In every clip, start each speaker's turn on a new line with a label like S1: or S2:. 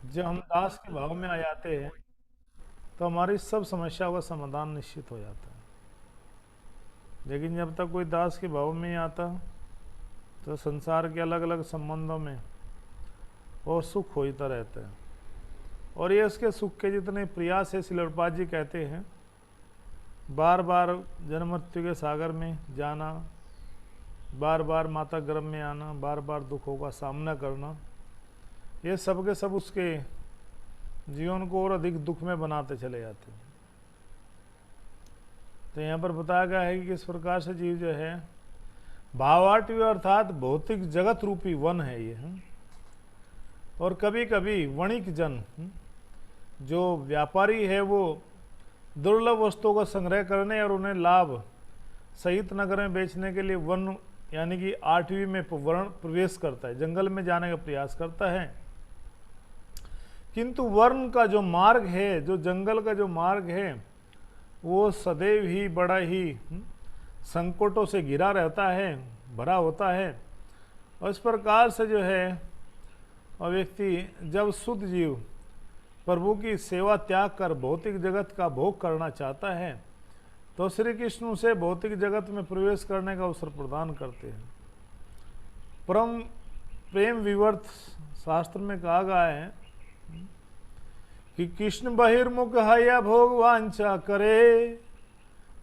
S1: जब हम दास के भाव में आ जाते हैं तो हमारी सब समस्याओं का समाधान निश्चित हो जाता है। लेकिन जब तक कोई दास के भाव में नहीं आता तो संसार के अलग अलग संबंधों में वो सुख होता रहता है। और ये उसके सुख के जितने प्रयास है, सिलौड़पाद जी कहते हैं, बार बार जन्म मृत्यु के सागर में जाना, बार बार माता गर्भ में आना, बार बार दुखों का सामना करना, ये सब के सब उसके जीवन को और अधिक दुख में बनाते चले जाते हैं। तो यहाँ पर बताया गया है कि किस प्रकार से जीव जो है भावाटवी अर्थात भौतिक जगत रूपी वन है ये। और कभी कभी वणिक जन जो व्यापारी है वो दुर्लभ वस्तुओं का संग्रह करने और उन्हें लाभ सहित नगर में बेचने के लिए वन यानी कि 8वीं में वर्ण प्रवेश करता है, जंगल में जाने का प्रयास करता है। किंतु वर्ण का जो मार्ग है, जो जंगल का जो मार्ग है, वो सदैव ही बड़ा ही संकटों से घिरा रहता है, भरा होता है। और इस प्रकार से जो है व्यक्ति जब शुद्ध जीव प्रभु की सेवा त्याग कर भौतिक जगत का भोग करना चाहता है तो श्री कृष्ण उसे भौतिक जगत में प्रवेश करने का अवसर प्रदान करते हैं। परम प्रेम विवर्त शास्त्र में कहा गया है कि कृष्ण बहिर्मुख हया भोग वांछा करे,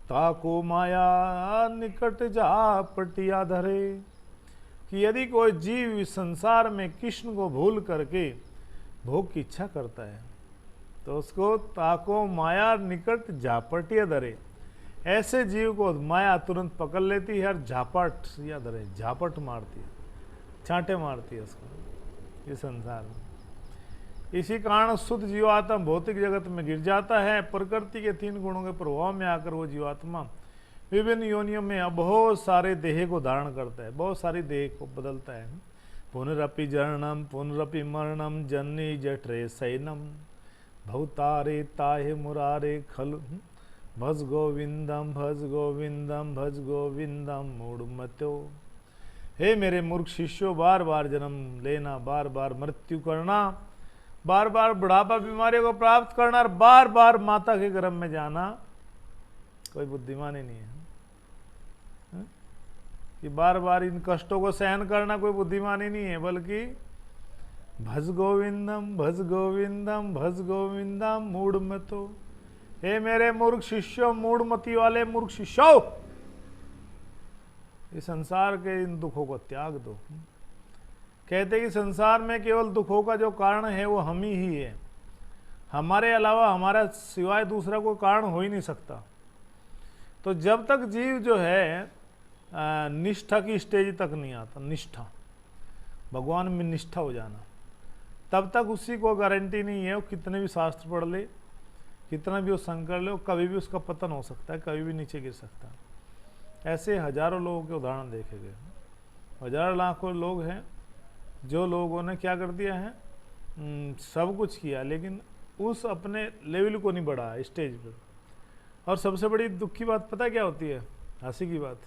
S1: ताको माया निकट जा पटिया धरे। कि यदि कोई जीव संसार में कृष्ण को भूल करके भोग की इच्छा करता है तो उसको ताको माया निकट झापटिया धरे। ऐसे जीव को माया तुरंत पकड़ लेती है और झापट या धरे, झापट मारती है, छांटे मारती है उसको इस संसार में। इसी कारण शुद्ध जीवात्मा भौतिक जगत में गिर जाता है। प्रकृति के 3 गुणों के प्रभाव में आकर वो जीवात्मा विभिन्न योनियों में बहुत सारे देह को धारण करता है, बहुत सारी देह को बदलता है। पुनरपि जरणम पुनरपि मरणम जन्नी जठरे सैनम भवतारे ताहे मुरारे खल भज गोविंदम भज गोविंदम भज गोविंदम मूढ़मत्यो। हे मेरे मूर्ख शिष्यों, बार बार जन्म लेना, बार बार मृत्यु करना, बार बार बुढ़ापा बीमारियों को प्राप्त करना और बार बार माता के गर्भ में जाना कोई बुद्धिमानी नहीं है। कि बार बार इन कष्टों को सहन करना कोई बुद्धिमानी नहीं है, बल्कि भज गोविंदम भज गोविंदम भज गोविंदम मूढ़मतो। हे मेरे मूर्ख शिष्यों, मूढ़मति वाले मूर्ख शिष्यों, इस संसार के इन दुखों को त्याग दो। कहते कि संसार में केवल दुखों का जो कारण है वो हम ही है, हमारे अलावा हमारा सिवाय दूसरा कोई कारण हो ही नहीं सकता। तो जब तक जीव जो है निष्ठा की स्टेज तक नहीं आता, निष्ठा भगवान में निष्ठा हो जाना, तब तक उसी को गारंटी नहीं है वो कितने भी शास्त्र पढ़ ले, कितना भी वो संकर ले, कभी भी उसका पतन हो सकता है, कभी भी नीचे गिर सकता है। ऐसे हजारों लोगों के उदाहरण देखे गए, हजारों लाखों लोग हैं जो लोगों ने क्या कर दिया है, सब कुछ किया लेकिन उस अपने लेवल को नहीं बढ़ाया स्टेज पर। और सबसे बड़ी दुख की बात पता क्या होती है, हंसी की बात,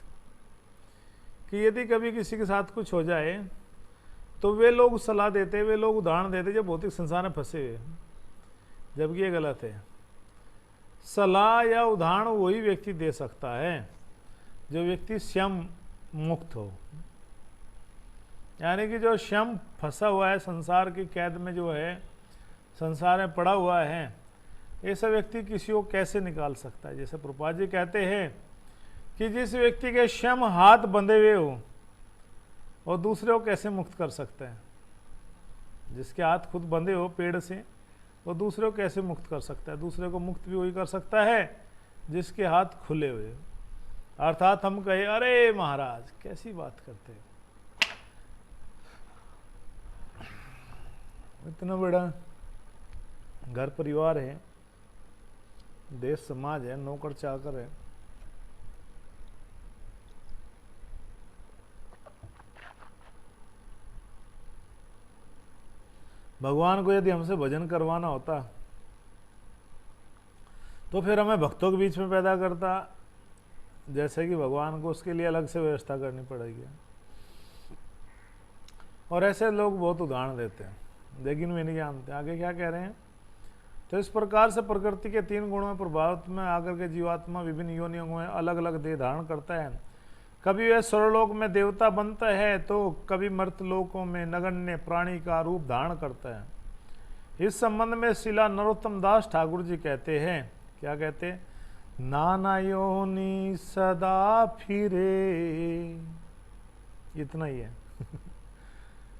S1: कि यदि कभी किसी के साथ कुछ हो जाए तो वे लोग सलाह देते, वे लोग उदाहरण देते जो भौतिक संसार में फंसे हुए, जबकि ये गलत है। सलाह या उदाहरण वही व्यक्ति दे सकता है जो व्यक्ति स्वयं मुक्त हो, यानी कि जो स्वयं फंसा हुआ है संसार की कैद में, जो है संसार में पड़ा हुआ है, ऐसा व्यक्ति किसी को कैसे निकाल सकता है। जैसे प्रभुपाद जी कहते हैं कि जिस व्यक्ति के स्वयं हाथ बंधे हुए हो और दूसरे को कैसे मुक्त कर सकता है, जिसके हाथ खुद बंधे हो पेड़ से वो दूसरे को कैसे मुक्त कर सकता है। दूसरे को मुक्त भी वही कर सकता है जिसके हाथ खुले हुए हो। अर्थात हम कहे अरे महाराज कैसी बात करते हो, इतना बड़ा घर परिवार है, देश समाज है, नौकर चाकर है, भगवान को यदि हमसे भजन करवाना होता तो फिर हमें भक्तों के बीच में पैदा करता, जैसे कि भगवान को उसके लिए अलग से व्यवस्था करनी पड़ेगी। और ऐसे लोग बहुत उदाहरण देते हैं। लेकिन वे नहीं जानते। आगे क्या कह रहे हैं, तो इस प्रकार से प्रकृति के 3 गुणों में प्रभावित में आकर के जीवात्मा विभिन्न योनियों में अलग अलग देह धारण करता है। कभी वह स्वर्लोक में देवता बनता है तो कभी मर्तलोकों में नगण्य प्राणी का रूप धारण करता है। इस संबंध में शिला नरोत्तम दास ठाकुर जी कहते हैं, क्या कहते हैं, नाना योनि सदा फिरे, इतना ही है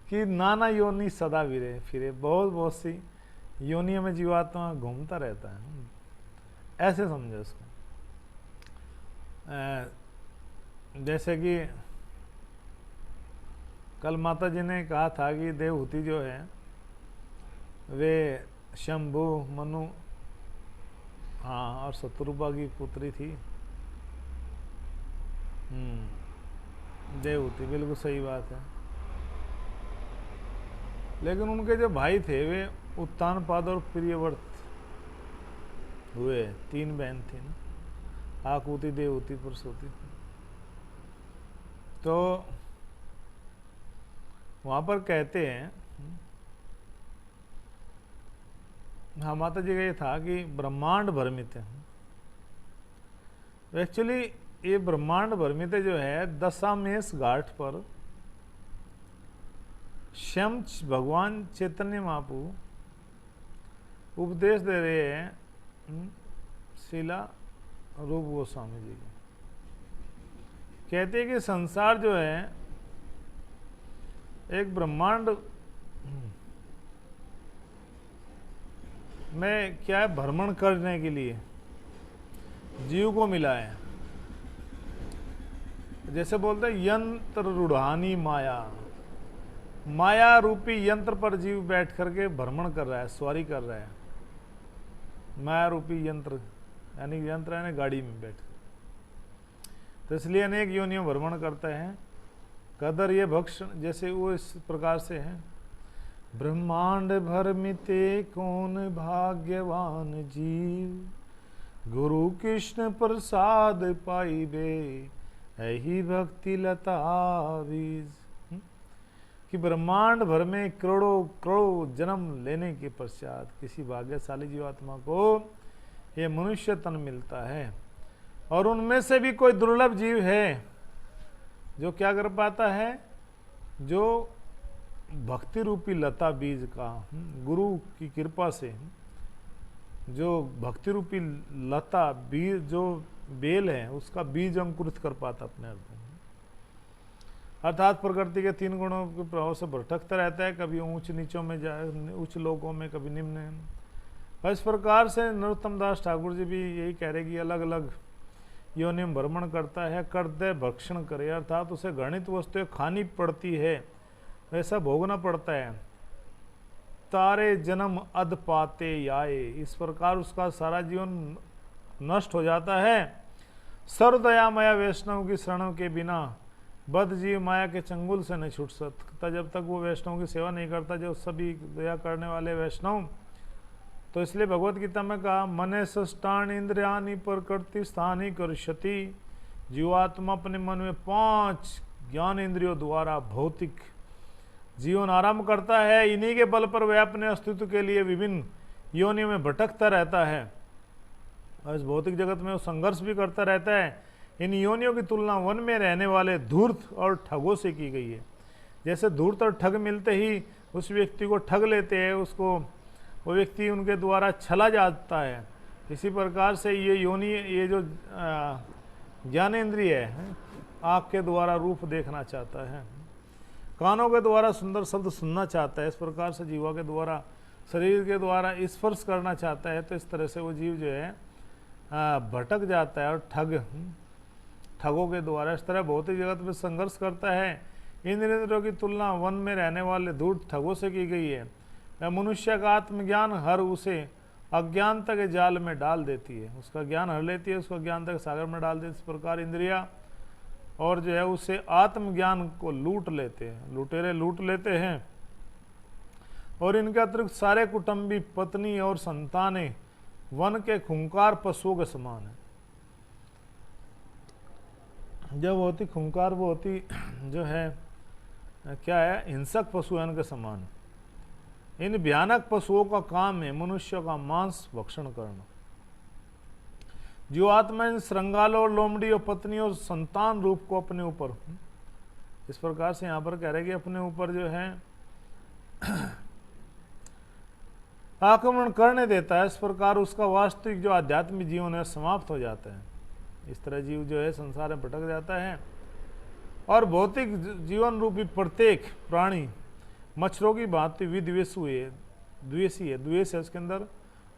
S1: कि नाना योनि सदा फिरे, बहुत बहुत सी योनियों में जीवात्मा घूमता रहता है, ऐसे समझो इसको। जैसे कि कल माता जी ने कहा था कि देवहूति जो है वे शंभु, मनु, हाँ, और शत्रुपा की पुत्री थी। देवहूति, बिल्कुल सही बात है। लेकिन उनके जो भाई थे वे उत्तानपाद और प्रियव्रत हुए, 3 बहन थी ना, आकुति, देवहूति, प्रसूति। तो वहां पर कहते हैं, हाँ, माता जी का ये था कि ब्रह्मांड भ्रमित है। एक्चुअली ये ब्रह्मांड भ्रमित जो है, दशामेश घाट पर स्वयं भगवान चैतन्य महाप्रभु उपदेश दे रहे हैं शिला रूप गोस्वामी जी को। कहते हैं कि संसार जो है एक ब्रह्मांड में क्या है, भ्रमण करने के लिए जीव को मिला है। जैसे बोलते हैं यंत्र रूढ़ानी माया, माया रूपी यंत्र पर जीव बैठ करके भ्रमण कर रहा है, सवारी कर रहा है। माया रूपी यंत्र यानी यंत्र यानी गाड़ी में बैठ, तो इसलिए अनेक योनियों भ्रमण करता है। कदर ये भक्षण, जैसे वो इस प्रकार से है, ब्रह्मांड भरमिते कौन भाग्यवान जीव, गुरु कृष्ण प्रसाद पाइबे यही भक्ति लता बीज। कि ब्रह्मांड भर में करोड़ों करोड़ों जन्म लेने के पश्चात किसी भाग्यशाली जीवात्मा को ये मनुष्य तन मिलता है, और उनमें से भी कोई दुर्लभ जीव है जो क्या कर पाता है, जो भक्ति रूपी लता बीज का, गुरु की कृपा से जो भक्ति रूपी लता बीज, जो बेल है, उसका बीज अंकुरित कर पाता अपने अर्थ में। अर्थात प्रकृति के 3 गुणों के प्रभाव से भटकता रहता है, कभी ऊंच नीचों में जाए, उच्च लोकों में, कभी निम्न। इस प्रकार से नरोत्तम दास ठाकुर जी भी यही कह रहे कि अलग अलग योनि में भ्रमण करता है, कर्तव्य भक्षण करे, अर्थात उसे घृणित वस्तुएं खानी पड़ती है, वैसा भोगना पड़ता है। तारे जन्म अध पाते आए, इस प्रकार उसका सारा जीवन नष्ट हो जाता है। सर्वदया माया वैष्णव की शरणों के बिना बद्ध जीव माया के चंगुल से नहीं छूट सकता, जब तक वो वैष्णव की सेवा नहीं करता, जो सभी दया करने वाले वैष्णव। तो इसलिए भगवत गीता में कहा, मने सष्टान इंद्रियानि प्रकृति स्थानी करिष्यति, जीवात्मा अपने मन में 5 ज्ञान इंद्रियों द्वारा भौतिक जीवन आरंभ करता है। इन्हीं के बल पर वह अपने अस्तित्व के लिए विभिन्न योनियों में भटकता रहता है, और इस भौतिक जगत में वो संघर्ष भी करता रहता है। इन योनियों की तुलना वन में रहने वाले धूर्त और ठगों से की गई है। जैसे धूर्त और ठग मिलते ही उस व्यक्ति को ठग लेते हैं, उसको वो व्यक्ति उनके द्वारा छला जाता है, इसी प्रकार से ये योनि, ये जो ज्ञानेंद्रिय है, आँख के द्वारा रूप देखना चाहता है, कानों के द्वारा सुंदर शब्द सुनना चाहता है, इस प्रकार से जीवा के द्वारा, शरीर के द्वारा स्पर्श करना चाहता है। तो इस तरह से वो जीव जो है भटक जाता है, और ठगों के द्वारा इस तरह भौतिक जगत में संघर्ष करता है। इन इंद्रियों की तुलना वन में रहने वाले धूर्त ठगों से की गई है। मनुष्य का आत्मज्ञान हर उसे अज्ञानता के जाल में डाल देती है, उसका ज्ञान हर लेती है, उसको अज्ञानता के सागर में डाल देती है। इस प्रकार इंद्रिया और जो है उसे आत्मज्ञान को लूट लेते हैं, लुटेरे लूट लेते हैं। और इनके अतिरिक्त सारे कुटुंबी, पत्नी और संतानें वन के खूंखार पशुओं के समान है। जब होती खूंखार, वो होती जो है क्या है, हिंसक पशु है, उनके समान। इन भयानक पशुओं का काम है मनुष्यों का मांस भक्षण करना। जो आत्मा इन श्रृंगालों और लोमड़ी और पत्नी और संतान रूप को अपने ऊपर, इस प्रकार से यहां पर कह रहे कि अपने ऊपर जो है आक्रमण करने देता है, इस प्रकार उसका वास्तविक जो आध्यात्मिक जीवन है समाप्त हो जाता है। इस तरह जीव जो है संसार में भटक जाता है और भौतिक जीवन रूपी प्रत्येक प्राणी मच्छरों की भांति द्वेषी है, द्वेष है उसके अंदर,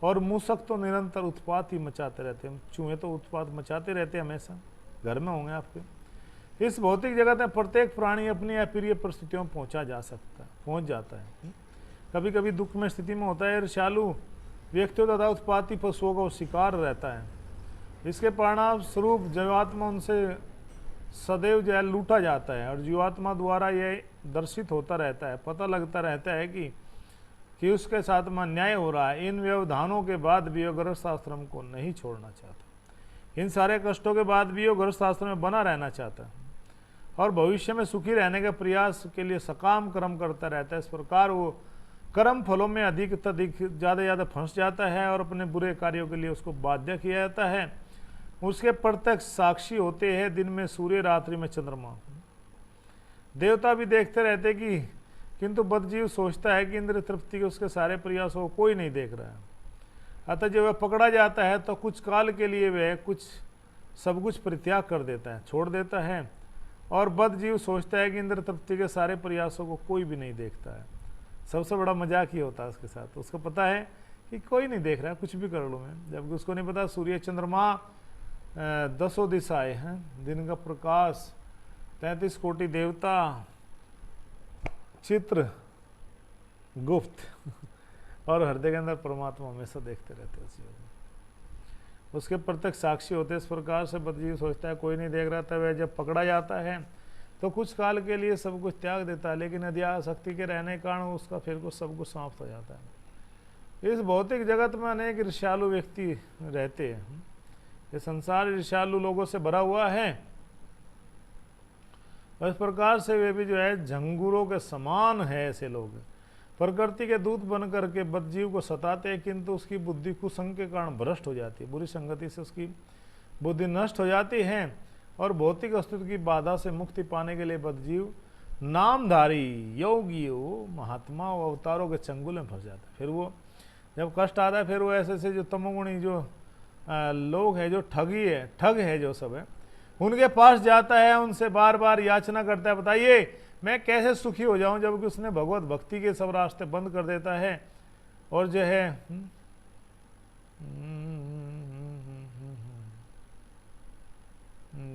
S1: और मूसक तो निरंतर उत्पात ही मचाते रहते हैं। चूहे तो उत्पात मचाते रहते हैं, हमेशा घर में होंगे आपके। इस भौतिक जगत में प्रत्येक प्राणी अपनी अप्रिय परिस्थितियों में पहुंच जाता है। कभी कभी दुख में स्थिति में होता है, ईर्ष्यालु व्यक्तियों तथा उत्पाती पशुओं का शिकार रहता है। इसके परिणाम स्वरूप जीवात्मा उनसे सदैव जो है लूटा जाता है और जीवात्मा द्वारा यह दर्शित होता रहता है, पता लगता रहता है कि उसके साथ में अन्याय हो रहा है। इन व्यवधानों के बाद भी वो गृहस्थ आश्रम को नहीं छोड़ना चाहता। इन सारे कष्टों के बाद भी वो गृहस्थ आश्रम में बना रहना चाहता है और भविष्य में सुखी रहने के प्रयास के लिए सकाम कर्म करता रहता है। इस प्रकार वो कर्म फलों में अधिक ज़्यादा फंस जाता है और अपने बुरे कार्यों के लिए उसको बाध्य किया जाता है। उसके प्रत्यक्ष साक्षी होते हैं दिन में सूर्य, रात्रि में चंद्रमा। देवता भी देखते रहते किंतु बदजीव सोचता है कि इंद्र तृप्ति के उसके सारे प्रयासों को कोई नहीं देख रहा है। अतः जब वह पकड़ा जाता है तो कुछ काल के लिए वह सब कुछ परित्याग कर देता है, छोड़ देता है, और बदजीव सोचता है कि इंद्र तृप्ति के सारे प्रयासों को कोई भी नहीं देखता है। सबसे बड़ा मजाक ही होता है उसके साथ। उसको पता है कि कोई नहीं देख रहा है, कुछ भी कर लूँ मैं, जबकि उसको नहीं पता सूर्य चंद्रमा 10 दिशाएं हैं, दिन का प्रकाश, 33 कोटि देवता, चित्र गुप्त और हृदय के अंदर परमात्मा हमेशा देखते रहते हैं। उसके प्रत्यक्ष साक्षी होते। इस प्रकार से बदजीव सोचता है कोई नहीं देख रहा था। वह जब पकड़ा जाता है तो कुछ काल के लिए सब कुछ त्याग देता है, लेकिन अध्याशक्ति के रहने के कारण उसका फिर कुछ सब कुछ समाप्त हो जाता है। इस भौतिक जगत में अनेक ईर्ष्यालु व्यक्ति रहते हैं। ये संसार ईर्ष्यालु लोगों से भरा हुआ है। इस प्रकार से वे भी जो है झंगूरों के समान है। ऐसे लोग प्रकृति के दूत बन करके बदजीव को सताते हैं, किंतु उसकी बुद्धि कुसंग के कारण भ्रष्ट हो जाती है। बुरी संगति से उसकी बुद्धि नष्ट हो जाती है और भौतिक अस्तित्व की बाधा से मुक्ति पाने के लिए बदजीव नामधारी योगियों, महात्मा और अवतारों के चंगुल में फंस जाता है। फिर वो जब कष्ट आता है, फिर वो ऐसे जो तमोगुणी जो लोग हैं, जो ठग है जो सब है, उनके पास जाता है, उनसे बार बार याचना करता है, बताइए मैं कैसे सुखी हो जाऊं, जबकि उसने भगवत भक्ति के सब रास्ते बंद कर देता है। और जो है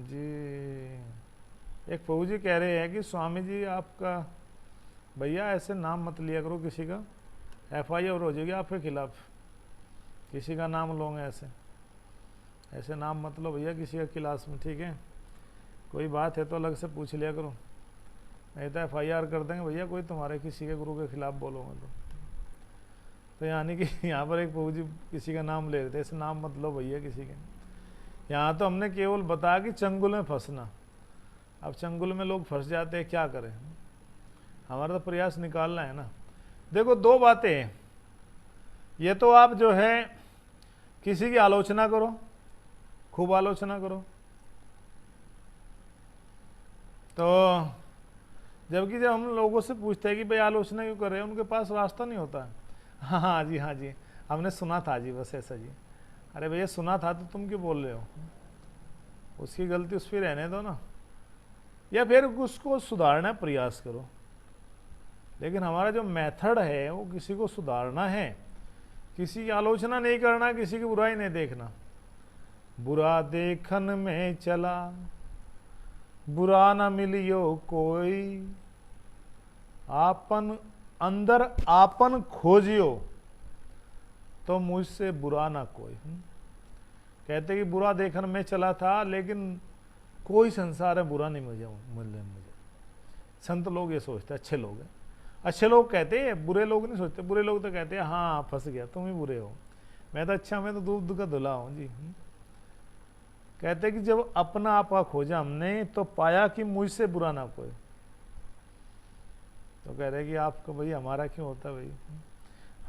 S1: जी, एक प्रभु जी कह रहे हैं कि स्वामी जी आपका भैया ऐसे नाम मत लिया करो किसी का, FIR हो जाएगी आपके खिलाफ। किसी का नाम लोगे ऐसे नाम मत लो भैया किसी का क्लास में, ठीक है। कोई बात है तो अलग से पूछ लिया करो, नहीं तो FIR कर देंगे भैया कोई तुम्हारे किसी के गुरु के खिलाफ बोलोगे तो यानी कि यहाँ पर एक प्रभु जी किसी का नाम ले रहे थे, ऐसे नाम मत लो भैया किसी के। यहाँ तो हमने केवल बताया कि चंगुल में फंसना। अब चंगुल में लोग फंस जाते हैं, क्या करें, हमारा तो प्रयास निकालना है ना। देखो दो बातें हैं, ये तो आप जो है किसी की आलोचना करो, खूब आलोचना करो, तो जबकि जब हम लोगों से पूछते हैं कि भाई आलोचना क्यों कर रहे हैं, उनके पास रास्ता नहीं होता। हाँ जी, हाँ जी, हमने सुना था जी, बस ऐसा जी। अरे भैया सुना था तो तुम क्यों बोल रहे हो, उसकी गलती उस पर रहने दो ना, या फिर उसको सुधारना प्रयास करो। लेकिन हमारा जो मेथड है वो किसी को सुधारना है, किसी की आलोचना नहीं करना, किसी की बुराई नहीं देखना। बुरा देखन में चला बुरा न मिलियो कोई, आपन अंदर आपन खोजियो तो मुझसे बुरा ना कोई। कहते कि बुरा देखन में चला था, लेकिन कोई संसार में बुरा नहीं मुझे। संत लोग ये सोचते अच्छे लोग हैं, अच्छे लोग कहते हैं, बुरे लोग नहीं सोचते। बुरे लोग तो कहते हैं हाँ फंस गया, तुम ही बुरे हो, मैं तो अच्छा, मैं तो दूध का धुला हूँ जी। कहते कि जब अपना आपा खोजा हमने तो पाया कि मुझसे बुरा ना कोई। तो कह रहे कि आपको भाई हमारा क्यों होता भाई,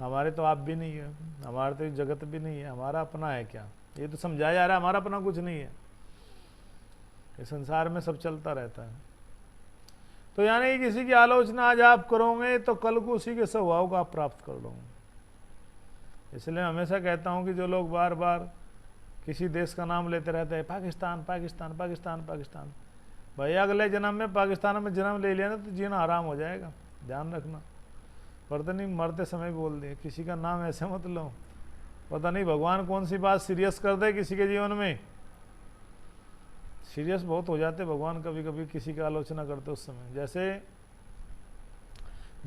S1: हमारे तो आप भी नहीं है, हमारा तो जगत भी नहीं है, हमारा अपना है क्या? ये तो समझाया जा रहा है हमारा अपना कुछ नहीं है, इस संसार में सब चलता रहता है। तो यानी किसी की आलोचना आज आप करोगे तो कल को उसी के स्वभाव को आप प्राप्त कर लोगे। इसलिए हमेशा कहता हूं कि जो लोग बार बार किसी देश का नाम लेते रहते हैं, पाकिस्तान पाकिस्तान पाकिस्तान पाकिस्तान, भैया अगले जन्म में पाकिस्तान में जन्म ले लिया ना तो जीना आराम हो जाएगा, ध्यान रखना। पता नहीं मरते समय बोल दिए किसी का नाम ऐसे मत लो, पता नहीं भगवान कौन सी बात सीरियस कर दे किसी के जीवन में। सीरियस बहुत हो जाते भगवान कभी कभी किसी की आलोचना करते उस समय। जैसे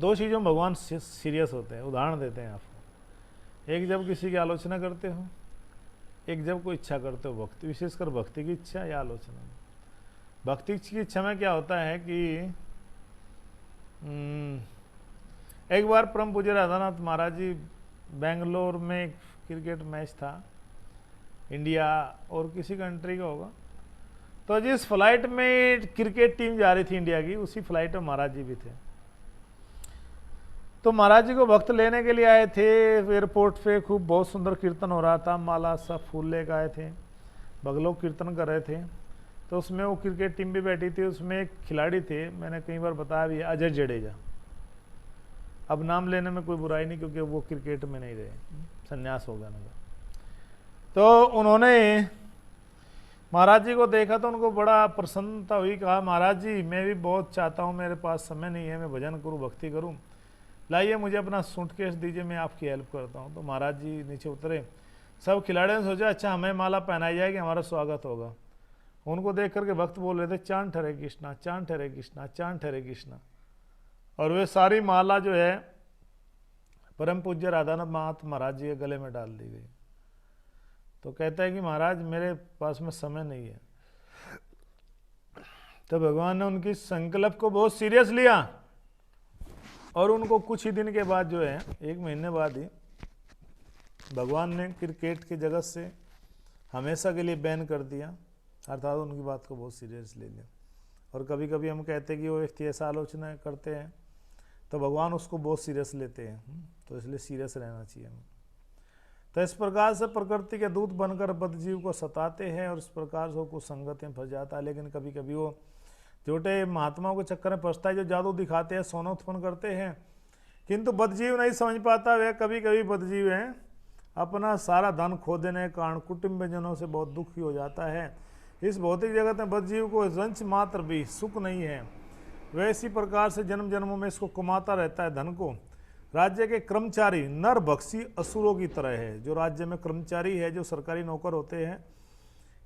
S1: दो चीज़ों में भगवान सीरियस होते हैं, उदाहरण देते हैं आपको। एक जब किसी की आलोचना करते हो, एक जब कोई इच्छा करते हो भक्ति, विशेषकर भक्ति की इच्छा या आलोचना। भक्ति की इच्छा में क्या होता है कि एक बार परम पूज्य राधानाथ महाराज जी बेंगलोर में एक क्रिकेट मैच था, इंडिया और किसी कंट्री का होगा, तो जिस फ्लाइट में क्रिकेट टीम जा रही थी इंडिया की, उसी फ्लाइट में महाराज जी भी थे। तो महाराज जी को भक्त लेने के लिए आए थे एयरपोर्ट पे, खूब बहुत सुंदर कीर्तन हो रहा था, माला सब फूल लेकर आए थे, लोग कीर्तन कर रहे थे। तो उसमें वो क्रिकेट टीम भी बैठी थी, उसमें एक खिलाड़ी थे, मैंने कई बार बताया भी, अजय जडेजा। अब नाम लेने में कोई बुराई नहीं क्योंकि वो क्रिकेट में नहीं रहे, संन्यास हो गया उनका। तो उन्होंने महाराज जी को देखा तो उनको बड़ा प्रसन्नता हुई, कहा महाराज जी मैं भी बहुत चाहता हूँ, मेरे पास समय नहीं है, मैं भजन करूँ भक्ति करूँ, लाइए मुझे अपना सूटकेस दीजिए, मैं आपकी हेल्प करता हूँ। तो महाराज जी नीचे उतरे, सब खिलाड़ियों ने सोचा अच्छा हमें माला पहनाई जाएगी, हमारा स्वागत होगा। उनको देख करके भक्त बोल रहे थे चांद हरे कृष्णा, चांद हरे कृष्णा, चांद हरे कृष्णा। और वे सारी माला जो है परम पूज्य राधानाथ महाराज जी के गले में डाल दी गई। तो कहता है कि महाराज मेरे पास में समय नहीं है। तो भगवान ने उनकी संकल्प को बहुत सीरियस लिया और उनको कुछ ही दिन के बाद जो है, एक महीने बाद ही भगवान ने क्रिकेट की जगत से हमेशा के लिए बैन कर दिया, अर्थात उनकी बात को बहुत सीरियस ले लिया। और कभी कभी हम कहते हैं कि वो व्यक्ति ऐसा आलोचना करते हैं तो भगवान उसको बहुत सीरियस लेते हैं, तो इसलिए सीरियस रहना चाहिए हमें। तो इस प्रकार से प्रकृति के दूत बनकर बद्धजीव को सताते हैं और इस प्रकार से वो कुछ संगत में फंस जाता है। लेकिन कभी कभी वो छोटे महात्माओं के चक्कर में फंसता है, जो जादू दिखाते हैं, सोना उत्पन्न करते हैं, किंतु बद्धजीव नहीं समझ पाता। वह कभी कभी बद्धजीव है अपना सारा धन खो देने के कारण कुटुंबजनों से बहुत दुखी हो जाता है। इस भौतिक जगत में बद्धजीव को रंच मात्र भी सुख नहीं है, वह इसी प्रकार से जन्म जन्मों में इसको कमाता रहता है धन को। राज्य के कर्मचारी नर भक्षी असुरों की तरह है। जो राज्य में कर्मचारी है, जो सरकारी नौकर होते हैं,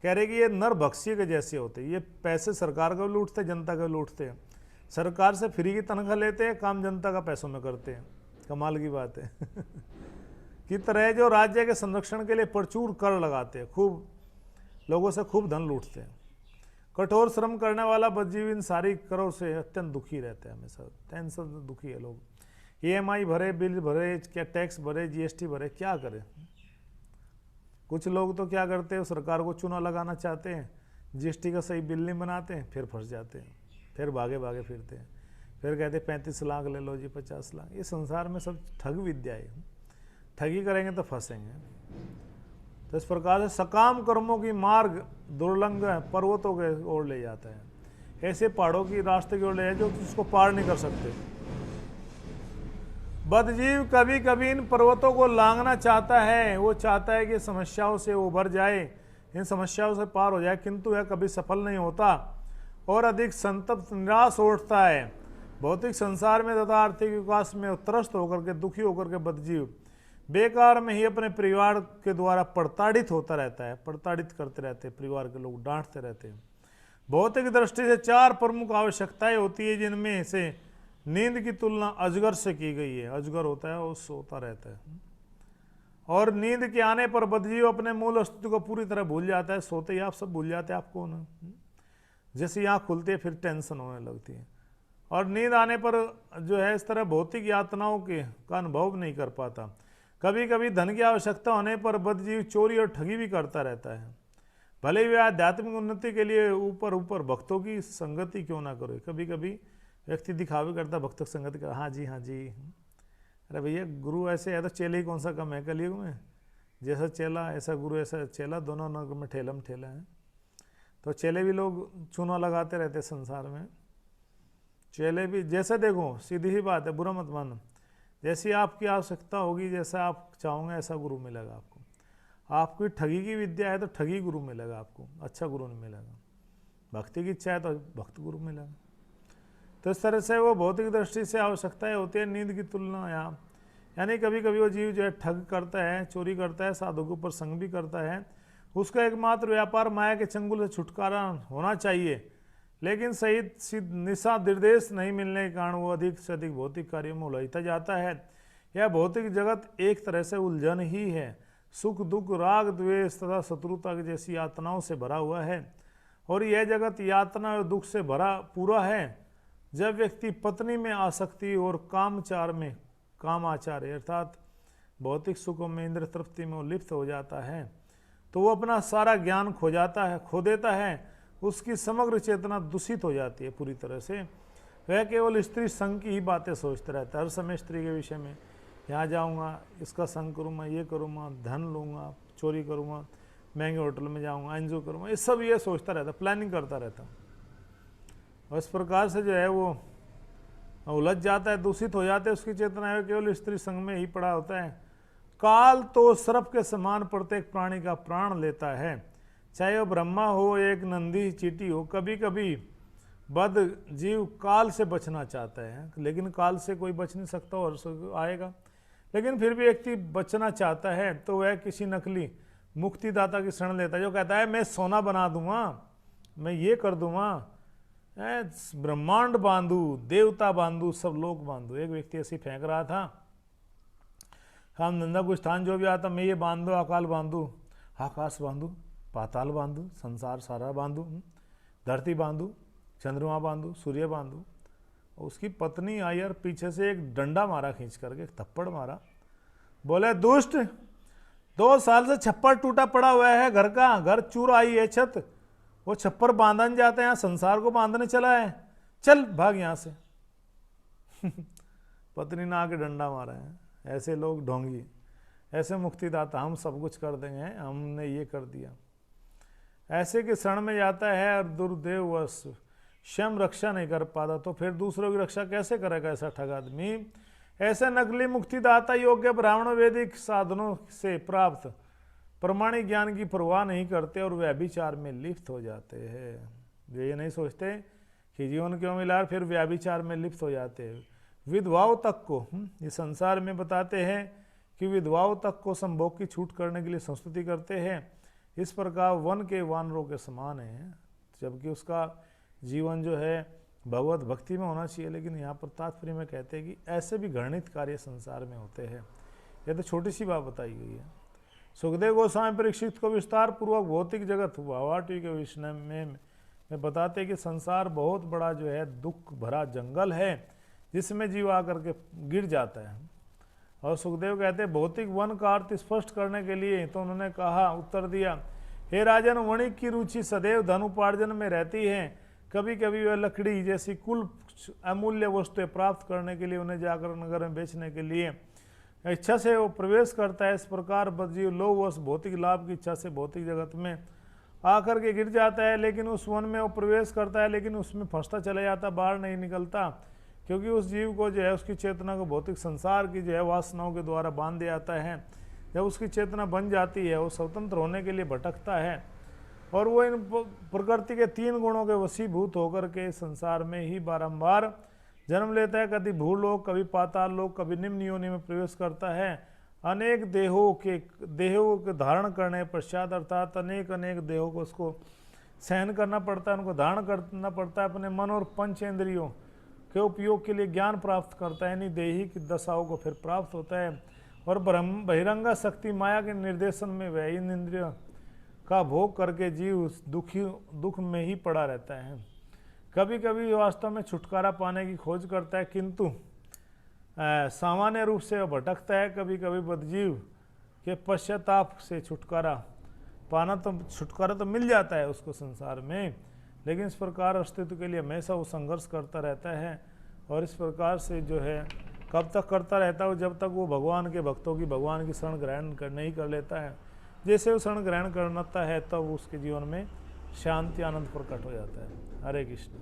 S1: कह रहे कि ये नर भक्षी के जैसे होते हैं, ये पैसे सरकार को लूटते, जनता को लूटते हैं, सरकार से फ्री की तनख्वाह लेते हैं, काम जनता का पैसों में करते हैं। कमाल की बात है की तरह जो राज्य के संरक्षण के लिए प्रचुर कर लगाते हैं, खूब लोगों से खूब धन लूटते हैं। कठोर श्रम करने वाला बद्धजीव इन सारी करों से अत्यंत दुखी रहते हैं, हमेशा टेंशन दुखी है। लोग EMI भरे, बिल भरे, क्या टैक्स भरे, GST भरे, क्या करें। कुछ लोग तो क्या करते हैं, सरकार को चूना लगाना चाहते हैं, GST का सही बिल नहीं बनाते हैं, फिर फंस जाते हैं, फिर भागे भागे फिरते हैं, फिर कहते हैं 35 लाख ले लो जी, 50 लाख। ये संसार में सब ठग विद्या है, ठगी करेंगे तो फंसेंगे। तो इस प्रकार से सकाम कर्मों की मार्ग दुर्लंघ पर्वतों के ओर ले जाता है, ऐसे पहाड़ों की रास्ते की ओर ले जाए जो उसको पार नहीं कर सकते। बद्धजीव कभी कभी इन पर्वतों को लांघना चाहता है, वो चाहता है कि समस्याओं से उभर जाए, इन समस्याओं से पार हो जाए, किंतु यह कभी सफल नहीं होता और अधिक संतप्त निराश उठता है। भौतिक संसार में तथा आर्थिक विकास में त्रस्त होकर के, दुखी होकर के बद्धजीव बेकार में ही अपने परिवार के द्वारा प्रताड़ित होता रहता है, प्रताड़ित करते रहते हैं, परिवार के लोग डांटते रहते हैं। भौतिक दृष्टि से 4 प्रमुख आवश्यकताएं होती है, जिनमें से नींद की तुलना अजगर से की गई है। अजगर होता है वो सोता रहता है, और नींद के आने पर बद्धजीव अपने मूल अस्तित्व को पूरी तरह भूल जाता है। सोते ही आप सब भूल जाते हैं आप कौन है। जैसे आँख खुलती है फिर टेंशन होने लगती है, और नींद आने पर जो है इस तरह भौतिक यातनाओं के का अनुभव नहीं कर पाता। कभी कभी धन की आवश्यकता होने पर बद्धजीव चोरी और ठगी भी करता रहता है। भले ही वह आध्यात्मिक उन्नति के लिए ऊपर भक्तों की संगति क्यों ना करे। कभी कभी व्यक्ति दिखावे करता भक्तों की संगति कर, हाँ जी अरे भैया गुरु ऐसे है तो चेले ही कौन सा कम है कलयुग में। जैसा चेला ऐसा गुरु, ऐसा चेला, दोनों नग में ठेलम ठेला है। तो चेले भी लोग चूना लगाते रहते संसार में। चेले भी जैसे, देखो सीधी ही बात है, बुरा मत मानो, जैसी आपकी आवश्यकता होगी, जैसा आप चाहोगे ऐसा गुरु मिलेगा आपको। आपकी ठगी की विद्या है तो ठगी गुरु मिलेगा आपको, अच्छा गुरु नहीं मिलेगा। भक्ति की इच्छा है तो भक्त गुरु मिलेगा। तो इस तरह से वो भौतिक दृष्टि से आवश्यकताएं होती है नींद की तुलना यहाँ, यानी कभी कभी वो जीव जो है ठग करता है, चोरी करता है, साधु के ऊपर संग भी करता है, उसका एकमात्र व्यापार माया के चंगुल से छुटकारा होना चाहिए। लेकिन सही निशा निर्देश नहीं मिलने के कारण वो अधिक से अधिक भौतिक कार्यों में उलझता जाता है। यह भौतिक जगत एक तरह से उलझन ही है, सुख दुख राग द्वेष तथा शत्रुता जैसी यातनाओं से भरा हुआ है। और यह जगत यातना और दुख से भरा पूरा है। जब व्यक्ति पत्नी में आसक्ति और कामचार में कामाचार अर्थात भौतिक सुखों में इंद्र तृप्ति में लिप्त हो जाता है तो वो अपना सारा ज्ञान खो देता है। उसकी समग्र चेतना दूषित हो जाती है पूरी तरह से। वह केवल स्त्री संग की ही बातें सोचता रहता है, हर समय स्त्री के विषय में, यहाँ जाऊँगा, इसका संग करूँगा, ये करूँगा, धन लूँगा, चोरी करूँगा, महंगे होटल में जाऊँगा, एंजॉय करूँगा, ये सब ये सोचता रहता, प्लानिंग करता रहता। और इस प्रकार से जो है वो उलझ जाता है, दूषित हो जाता है उसकी चेतना है, केवल स्त्री संग में ही पड़ा होता है। काल तो सर्प के समान प्रत्येक प्राणी का प्राण लेता है, चाहे वो ब्रह्मा हो, एक नंदी चींटी हो। कभी कभी बद जीव काल से बचना चाहता है, लेकिन काल से कोई बच नहीं सकता और आएगा। लेकिन फिर भी व्यक्ति बचना चाहता है तो वह किसी नकली मुक्तिदाता की शरण लेता है, जो कहता है मैं सोना बना दूंगा, मैं ये कर दूंगा, ब्रह्मांड बांधू, देवता बांधू, सब लोग बांधू। एक व्यक्ति ऐसे फेंक रहा था, हम धंधा कुछ स्थान जो भी आता, मैं ये बांधू, अकाल बांधू, आकाश बांधू, पाताल बांधू, संसार सारा बांधू, धरती बांधू, चंद्रमा बांधू, सूर्य बांधू। उसकी पत्नी आई और पीछे से एक डंडा मारा, खींच करके एक थप्पड़ मारा, बोले दुष्ट, 2 साल से छप्पर टूटा पड़ा हुआ है, घर का, घर चूर आई है छत, वो छप्पर बांधने जाते हैं, संसार को बांधने चला है, चल भाग यहां से। पत्नी ने आके डंडा मारा है। ऐसे लोग ढोंगी, ऐसे मुक्तिदाता, हम सब कुछ कर देंगे, हमने ये कर दिया, ऐसे के शरण में जाता है और दुर्देववश स्वयं रक्षा नहीं कर पाता तो फिर दूसरों की रक्षा कैसे करेगा ऐसा ठग आदमी। ऐसे नकली मुक्तिदाता योग्य ब्राह्मण वैदिक साधनों से प्राप्त प्रमाणिक ज्ञान की परवाह नहीं करते और व्यभिचार में लिप्त हो जाते हैं। वे ये नहीं सोचते कि जीवन क्यों मिला, फिर व्यभिचार में लिप्त हो जाते हैं। विधवाओं तक को इस संसार में बताते हैं कि विधवाओं तक को संभोग की छूट करने के लिए संस्तुति करते हैं। इस प्रकार वन के वानरों के समान है, जबकि उसका जीवन जो है भगवत भक्ति में होना चाहिए। लेकिन यहाँ पर तात्पर्य में कहते हैं कि ऐसे भी घृणित कार्य संसार में होते हैं। यह तो छोटी सी बात बताई गई है। सुखदेव गोस्वामी परीक्षित को विस्तार पूर्वक भौतिक जगत भावाटी के विषय में बताते हैं कि संसार बहुत बड़ा जो है दुख भरा जंगल है जिसमें जीव आकर के गिर जाता है। और सुखदेव कहते हैं भौतिक वन का अर्थ स्पष्ट करने के लिए तो उन्होंने कहा, उत्तर दिया, हे राजन, वणिक की रुचि सदैव धन उपार्जन में रहती है। कभी कभी वह लकड़ी जैसी कुल अमूल्य वस्तुएं प्राप्त करने के लिए उन्हें जाकर नगर में बेचने के लिए इच्छा से वो प्रवेश करता है। इस प्रकार बदजीव लोभवश भौतिक लाभ की इच्छा से भौतिक जगत में आकर के गिर जाता है। लेकिन उस वन में वो प्रवेश करता है, लेकिन उसमें फंसता चला जाता, बाहर नहीं निकलता, क्योंकि उस जीव को जो है उसकी चेतना को भौतिक संसार की जो है वासनाओं के द्वारा बांध दिया जाता है। जब उसकी चेतना बन जाती है वो स्वतंत्र होने के लिए भटकता है और वो इन प्रकृति के 3 गुणों के वशीभूत होकर के संसार में ही बारंबार जन्म लेता है। कभी भूलोक, कभी पाताल लोक, कभी निम्न योनि में प्रवेश करता है। अनेक देहों के धारण करने पश्चात अर्थात अनेक देहों को उसको सहन करना पड़ता है, उनको धारण करना पड़ता है। अपने मन और पंचेंद्रियों के उपयोग के लिए ज्ञान प्राप्त करता है। यानी देही की दशाओं को फिर प्राप्त होता है और बहिरंगा शक्ति माया के निर्देशन में वह इन इंद्रियों का भोग करके जीव दुख में ही पड़ा रहता है। कभी कभी वास्तव में छुटकारा पाने की खोज करता है, किंतु सामान्य रूप से वह भटकता है। कभी कभी बदजीव के पश्चाताप से छुटकारा तो मिल जाता है उसको संसार में, लेकिन इस प्रकार अस्तित्व के लिए हमेशा वो संघर्ष करता रहता है और इस प्रकार से जो है कब तक करता रहता है? जब तक वो भगवान के भक्तों की, भगवान की शरण ग्रहण नहीं कर लेता है। जैसे वो शरण ग्रहण करता है तब उसके जीवन में शांति आनंद प्रकट हो जाता है। हरे कृष्ण।